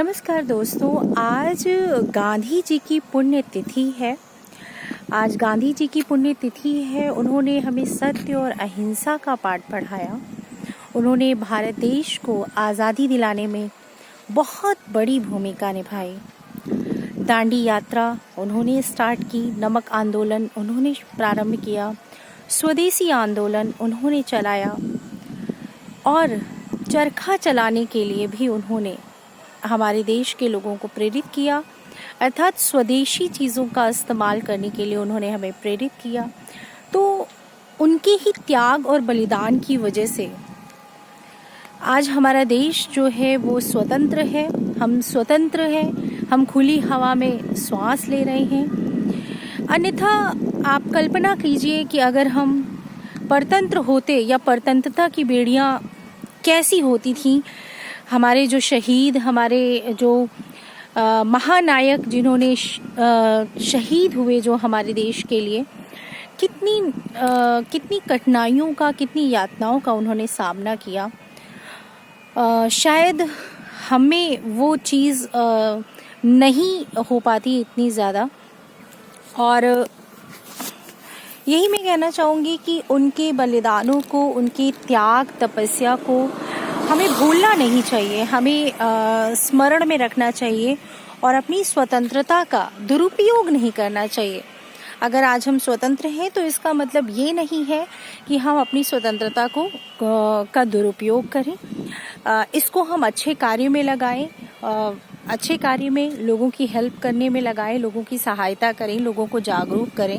नमस्कार दोस्तों, आज गांधी जी की पुण्यतिथि है। आज गांधी जी की पुण्यतिथि है। उन्होंने हमें सत्य और अहिंसा का पाठ पढ़ाया। उन्होंने भारत देश को आज़ादी दिलाने में बहुत बड़ी भूमिका निभाई। दांडी यात्रा उन्होंने स्टार्ट की, नमक आंदोलन उन्होंने प्रारंभ किया, स्वदेशी आंदोलन उन्होंने चलाया और चरखा चलाने के लिए भी उन्होंने हमारे देश के लोगों को प्रेरित किया, अर्थात स्वदेशी चीज़ों का इस्तेमाल करने के लिए उन्होंने हमें प्रेरित किया। तो उनके ही त्याग और बलिदान की वजह से आज हमारा देश जो है वो स्वतंत्र है। हम स्वतंत्र हैं, हम खुली हवा में सांस ले रहे हैं। अन्यथा आप कल्पना कीजिए कि अगर हम परतंत्र होते या परतंत्रता की बेड़ियां कैसी होती थी। हमारे जो शहीद, हमारे जो महानायक जिन्होंने शहीद हुए जो हमारे देश के लिए, कितनी कठिनाइयों का, कितनी यातनाओं का उन्होंने सामना किया। शायद हमें वो चीज़ नहीं हो पाती इतनी ज़्यादा। और यही मैं कहना चाहूँगी कि उनके बलिदानों को, उनके त्याग तपस्या को हमें भूलना नहीं चाहिए। हमें स्मरण में रखना चाहिए और अपनी स्वतंत्रता का दुरुपयोग नहीं करना चाहिए। अगर आज हम स्वतंत्र हैं तो इसका मतलब ये नहीं है कि हम अपनी स्वतंत्रता का दुरुपयोग करें। इसको हम अच्छे कार्य में लगाएं, अच्छे कार्य में लोगों की हेल्प करने में लगाएं, लोगों की सहायता करें, लोगों को जागरूक करें,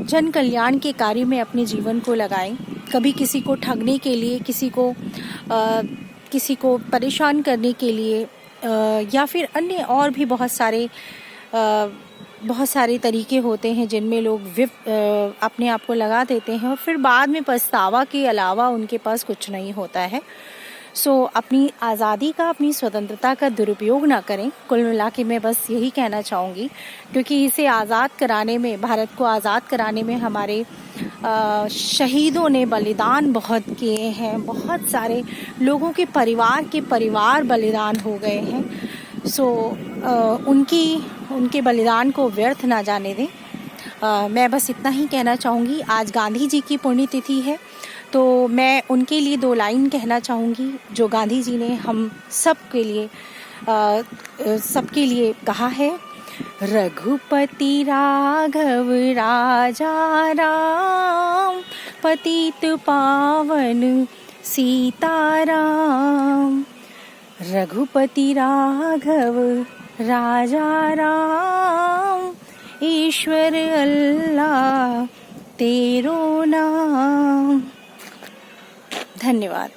जन कल्याण के कार्य में अपने जीवन को लगाएं। कभी किसी को ठगने के लिए, किसी को परेशान करने के लिए या फिर अन्य और भी बहुत सारे तरीके होते हैं जिनमें लोग अपने आप को लगा देते हैं और फिर बाद में पछतावा के अलावा उनके पास कुछ नहीं होता है। अपनी आज़ादी का, अपनी स्वतंत्रता का दुरुपयोग ना करें। कुल मिला के मैं बस यही कहना चाहूँगी, क्योंकि इसे आज़ाद कराने में, भारत को आज़ाद कराने में हमारे शहीदों ने बलिदान बहुत किए हैं। बहुत सारे लोगों के परिवार बलिदान हो गए हैं। उनके बलिदान को व्यर्थ ना जाने दें। मैं बस इतना ही कहना चाहूँगी। आज गांधी जी की पुण्यतिथि है तो मैं उनके लिए 2 लाइन कहना चाहूँगी जो गांधी जी ने हम सबके लिए कहा है। रघुपति राघव राजा राम, पतित पावन सीताराम। रघुपति राघव राजा राम, ईश्वर अल्लाह तेरो नाम। धन्यवाद।